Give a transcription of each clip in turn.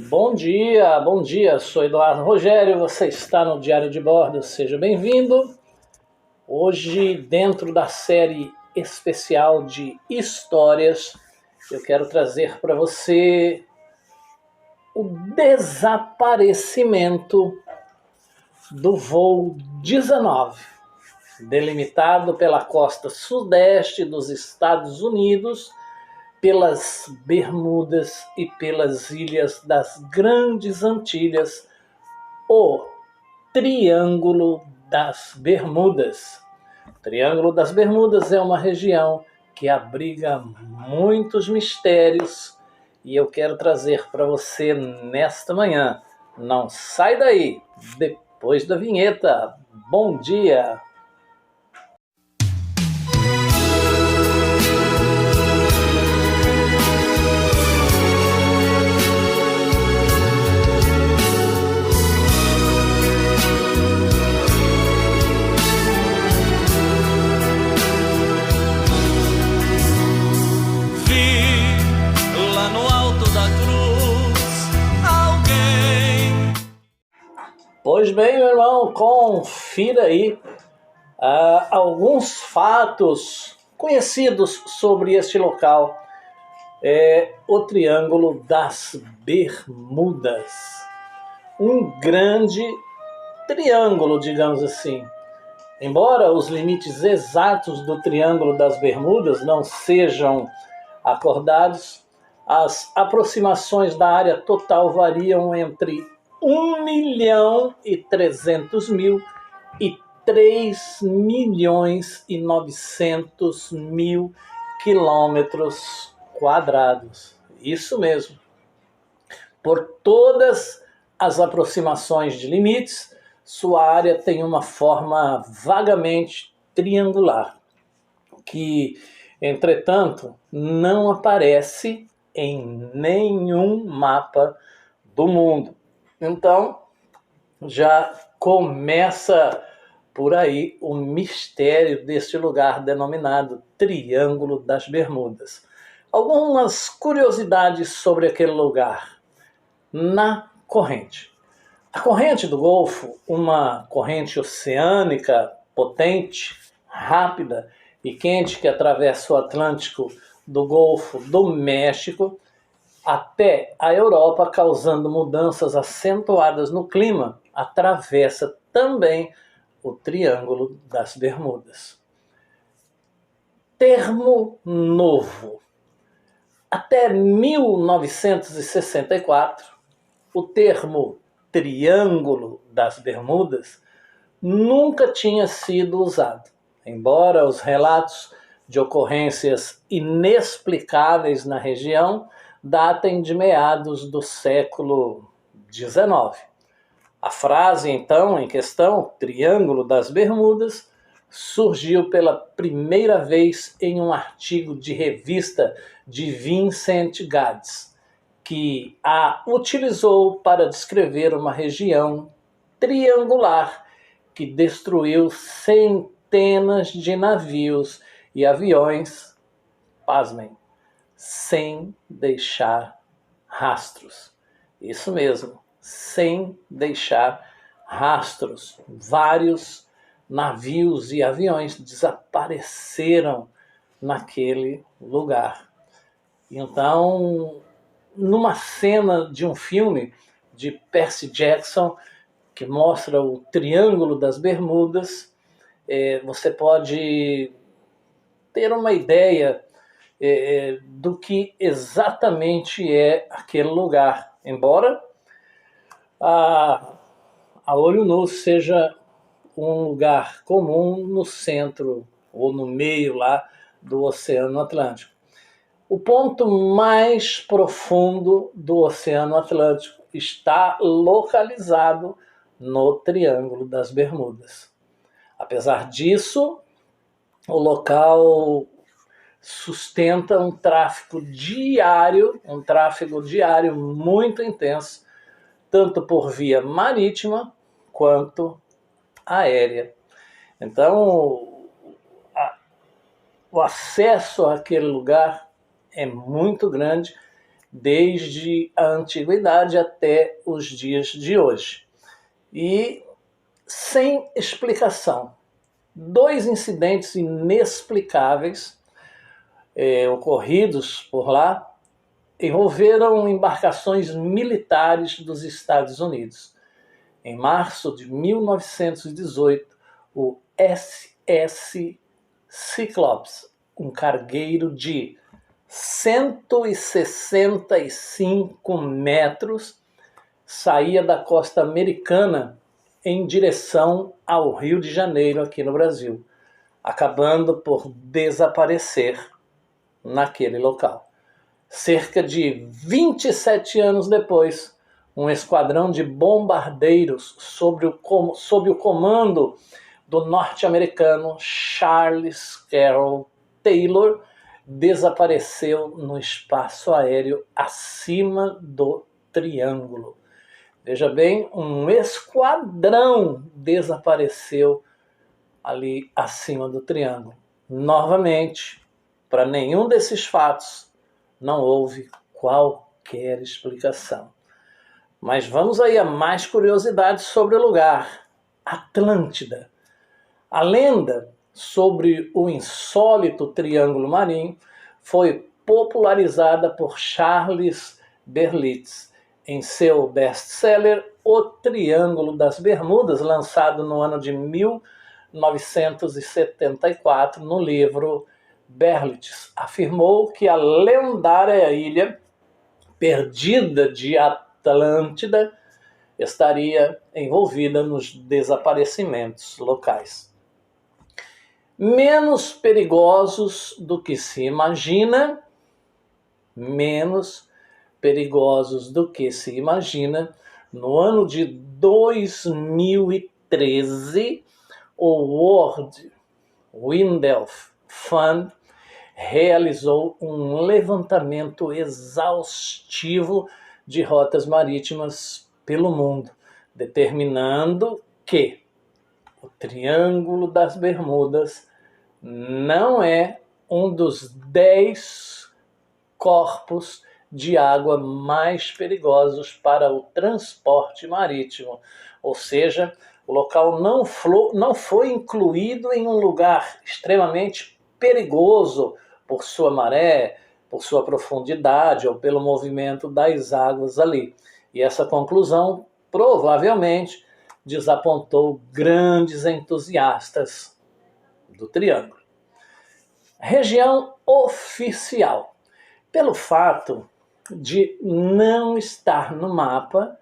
Bom dia, sou Eduardo Rogério, você está no Diário de Bordo, seja bem-vindo. Hoje, dentro da série especial de histórias, eu quero trazer para você o desaparecimento do voo 19, delimitado pela costa sudeste dos Estados Unidos, pelas Bermudas e pelas ilhas das Grandes Antilhas, o Triângulo das Bermudas. O Triângulo das Bermudas é uma região que abriga muitos mistérios e eu quero trazer para você nesta manhã. Não sai daí, depois da vinheta. Bom dia! Pois bem, meu irmão, confira aí alguns fatos conhecidos sobre este local. O Triângulo das Bermudas. Um grande triângulo, digamos assim. Embora os limites exatos do Triângulo das Bermudas não sejam acordados, as aproximações da área total variam entre 1.300.000 e 3.900.000 quilômetros quadrados. Isso mesmo. Por todas as aproximações de limites, sua área tem uma forma vagamente triangular, que, entretanto, não aparece em nenhum mapa do mundo. Então, já começa por aí o mistério deste lugar denominado Triângulo das Bermudas. Algumas curiosidades sobre aquele lugar. Na corrente. A corrente do Golfo, uma corrente oceânica potente, rápida e quente que atravessa o Atlântico do Golfo do México até a Europa, causando mudanças acentuadas no clima, atravessa também o Triângulo das Bermudas. Termo novo. Até 1964, o termo Triângulo das Bermudas nunca tinha sido usado, embora os relatos de ocorrências inexplicáveis na região datem de meados do século XIX. A frase, então, em questão, Triângulo das Bermudas, surgiu pela primeira vez em um artigo de revista de Vincent Gaddis, que a utilizou para descrever uma região triangular que destruiu centenas de navios e aviões, pasmem, sem deixar rastros. Isso mesmo, sem deixar rastros. Vários navios e aviões desapareceram naquele lugar. Então, numa cena de um filme de Percy Jackson, que mostra o Triângulo das Bermudas, você pode ter uma ideia do que exatamente é aquele lugar, embora a olho nu seja um lugar comum no centro ou no meio lá do Oceano Atlântico. O ponto mais profundo do Oceano Atlântico está localizado no Triângulo das Bermudas. Apesar disso, o local sustenta um tráfego diário muito intenso, tanto por via marítima quanto aérea. Então, o acesso àquele lugar é muito grande desde a antiguidade até os dias de hoje. E sem explicação. 2 incidentes inexplicáveis ocorridos por lá envolveram embarcações militares dos Estados Unidos. Em março de 1918, o SS Cyclops, um cargueiro de 165 metros, saía da costa americana em direção ao Rio de Janeiro, aqui no Brasil, acabando por desaparecer naquele local. Cerca de 27 anos depois, um esquadrão de bombardeiros sob o comando do norte-americano Charles Carroll Taylor desapareceu no espaço aéreo acima do Triângulo. Veja bem, um esquadrão desapareceu ali acima do Triângulo. Novamente, para nenhum desses fatos não houve qualquer explicação. Mas vamos aí a mais curiosidades sobre o lugar. Atlântida. A lenda sobre o insólito Triângulo Marinho foi popularizada por Charles Berlitz em seu best-seller O Triângulo das Bermudas, lançado no ano de 1974 no livro Berlitz. Afirmou que a lendária ilha perdida de Atlântida estaria envolvida nos desaparecimentos locais. Menos perigosos do que se imagina, no ano de 2013, o World Wildlife Fund realizou um levantamento exaustivo de rotas marítimas pelo mundo, determinando que o Triângulo das Bermudas não é um dos 10 corpos de água mais perigosos para o transporte marítimo. Ou seja, o local não foi incluído em um lugar extremamente perigoso por sua maré, por sua profundidade ou pelo movimento das águas ali. E essa conclusão provavelmente desapontou grandes entusiastas do Triângulo. Região oficial. Pelo fato de não estar no mapa,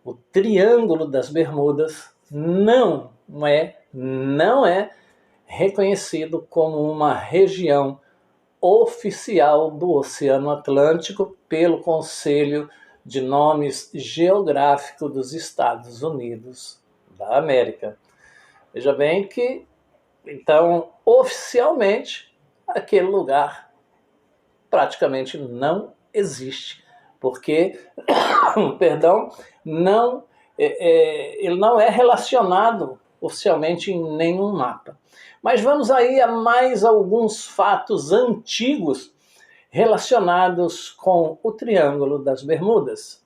o Triângulo das Bermudas não é reconhecido como uma região oficial do Oceano Atlântico pelo Conselho de Nomes Geográficos dos Estados Unidos da América. Veja bem que, então, oficialmente, aquele lugar praticamente não existe, porque, ele não é relacionado oficialmente em nenhum mapa. Mas vamos aí a mais alguns fatos antigos relacionados com o Triângulo das Bermudas.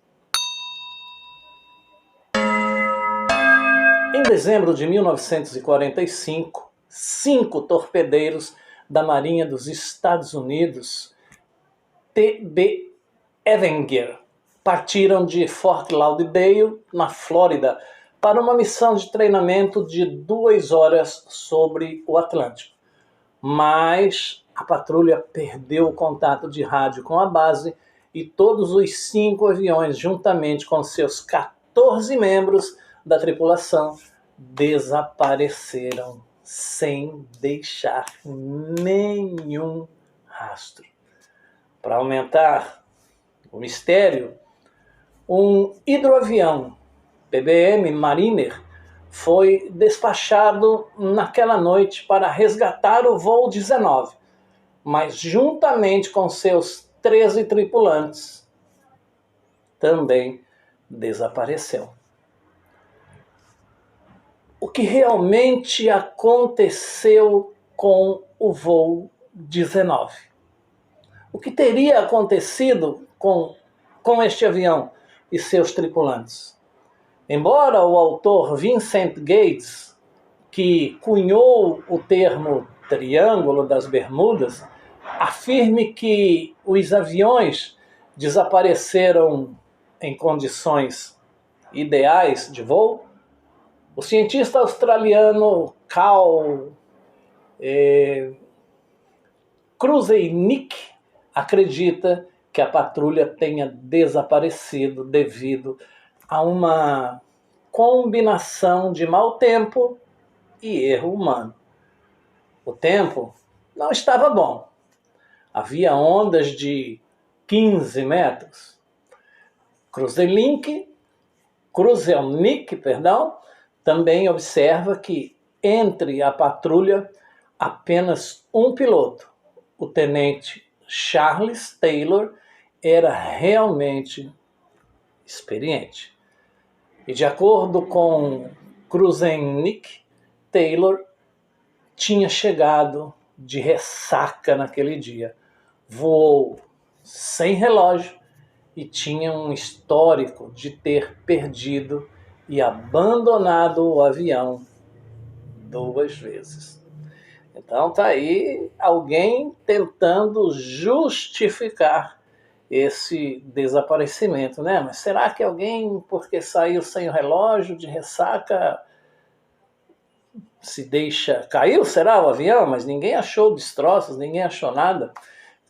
Em dezembro de 1945, 5 torpedeiros da Marinha dos Estados Unidos, T.B. Avenger, partiram de Fort Lauderdale, na Flórida, para uma missão de treinamento de 2 horas sobre o Atlântico. Mas a patrulha perdeu o contato de rádio com a base e todos os 5 aviões, juntamente com seus 14 membros da tripulação, desapareceram sem deixar nenhum rastro. Para aumentar o mistério, um hidroavião PBM Mariner foi despachado naquela noite para resgatar o voo 19, mas juntamente com seus 13 tripulantes também desapareceu. O que realmente aconteceu com o voo 19? O que teria acontecido com com este avião e seus tripulantes. Embora o autor Vincent Gates, que cunhou o termo Triângulo das Bermudas, afirme que os aviões desapareceram em condições ideais de voo, o cientista australiano Carl Kruszeinick acredita que a patrulha tenha desaparecido devido a uma combinação de mau tempo e erro humano. O tempo não estava bom. Havia ondas de 15 metros. Kruszeinick, também observa que entre a patrulha apenas um piloto, o tenente Charles Taylor, era realmente experiente. E de acordo com Kruszeinick, Taylor tinha chegado de ressaca naquele dia. Voou sem relógio e tinha um histórico de ter perdido e abandonado o avião 2 vezes. Então tá aí alguém tentando justificar esse desaparecimento, né? Mas será que alguém, porque saiu sem o relógio, de ressaca, se deixa... Caiu, será, o avião? Mas ninguém achou destroços, ninguém achou nada.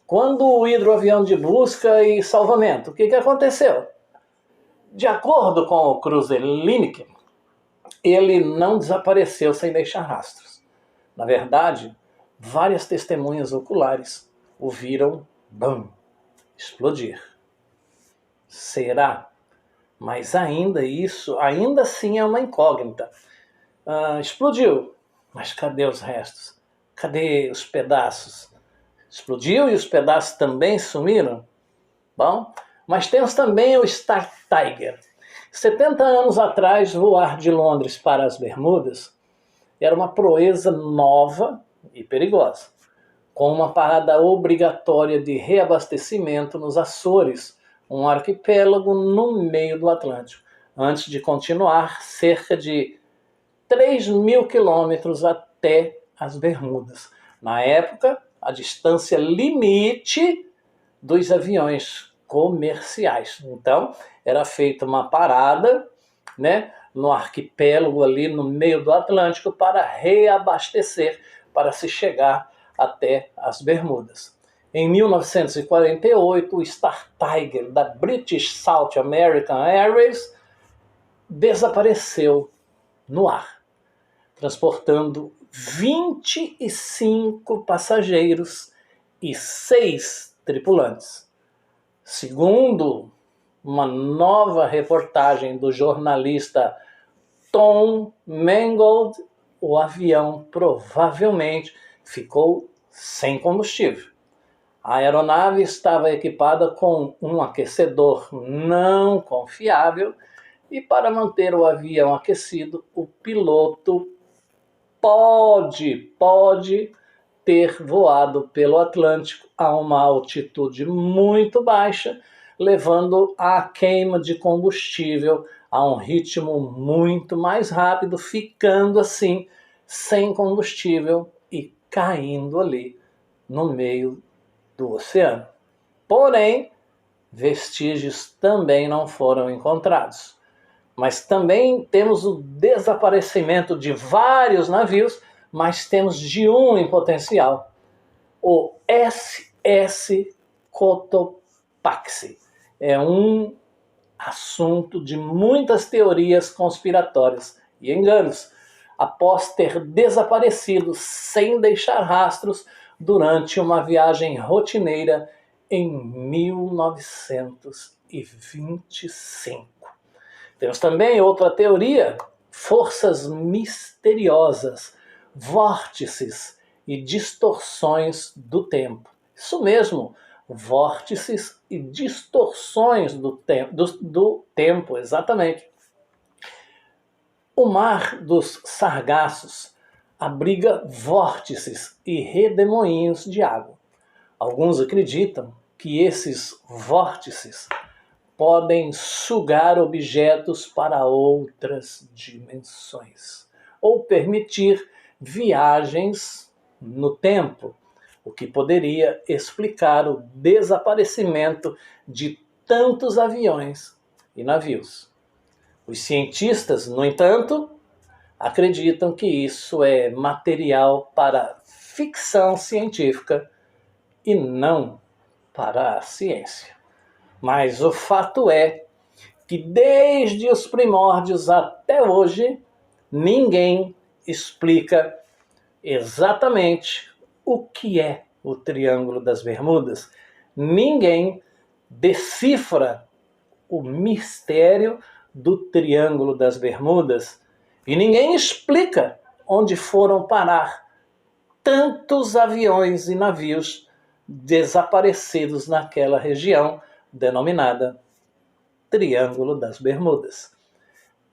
Quando o hidroavião de busca e salvamento, o que aconteceu? De acordo com o Kruszeinick, ele não desapareceu sem deixar rastros. Na verdade, várias testemunhas oculares o viram, explodir. Será? Mas ainda assim é uma incógnita. Explodiu, mas cadê os restos? Cadê os pedaços? Explodiu e os pedaços também sumiram? Bom, mas temos também o Star Tiger. 70 anos atrás, voar de Londres para as Bermudas era uma proeza nova e perigosa, com uma parada obrigatória de reabastecimento nos Açores, um arquipélago no meio do Atlântico, antes de continuar cerca de 3.000 quilômetros até as Bermudas. Na época, a distância limite dos aviões comerciais. Então, era feita uma parada, né, no arquipélago ali no meio do Atlântico para reabastecer, para se chegar até as Bermudas. Em 1948, o Star Tiger da British South American Airways desapareceu no ar, transportando 25 passageiros e 6 tripulantes. Segundo uma nova reportagem do jornalista Tom Mangold, o avião provavelmente ficou sem combustível. A aeronave estava equipada com um aquecedor não confiável e, para manter o avião aquecido, o piloto pode ter voado pelo Atlântico a uma altitude muito baixa, levando à queima de combustível a um ritmo muito mais rápido, ficando assim sem combustível e caindo ali no meio do oceano. Porém, vestígios também não foram encontrados. Mas também temos o desaparecimento de vários navios, mas temos de um em potencial, o SS Cotopaxi. É um assunto de muitas teorias conspiratórias e enganos, após ter desaparecido sem deixar rastros durante uma viagem rotineira em 1925. Temos também outra teoria, forças misteriosas, vórtices e distorções do tempo. Isso mesmo, vórtices e distorções do tempo, exatamente. O mar dos Sargassos abriga vórtices e redemoinhos de água. Alguns acreditam que esses vórtices podem sugar objetos para outras dimensões ou permitir viagens no tempo, o que poderia explicar o desaparecimento de tantos aviões e navios. Os cientistas, no entanto, acreditam que isso é material para ficção científica e não para a ciência. Mas o fato é que desde os primórdios até hoje, ninguém explica exatamente o que é o Triângulo das Bermudas. Ninguém decifra o mistério do Triângulo das Bermudas e ninguém explica onde foram parar tantos aviões e navios desaparecidos naquela região denominada Triângulo das Bermudas.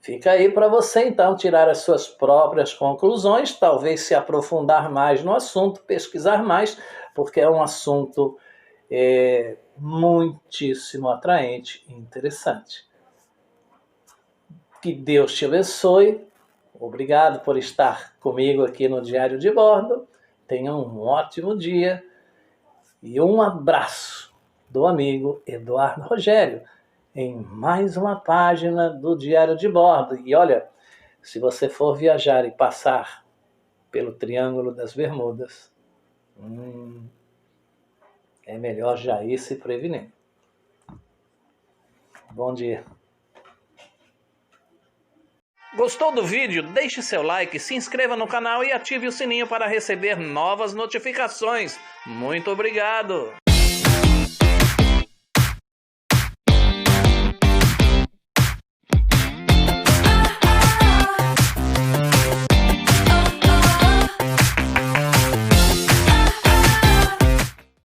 Fica aí para você então tirar as suas próprias conclusões, talvez se aprofundar mais no assunto, pesquisar mais, porque é um assunto muitíssimo atraente e interessante. Que Deus te abençoe. Obrigado por estar comigo aqui no Diário de Bordo. Tenha um ótimo dia e um abraço do amigo Eduardo Rogério em mais uma página do Diário de Bordo. E olha, se você for viajar e passar pelo Triângulo das Bermudas, é melhor já ir se prevenindo. Bom dia. Gostou do vídeo? Deixe seu like, se inscreva no canal e ative o sininho para receber novas notificações. Muito obrigado!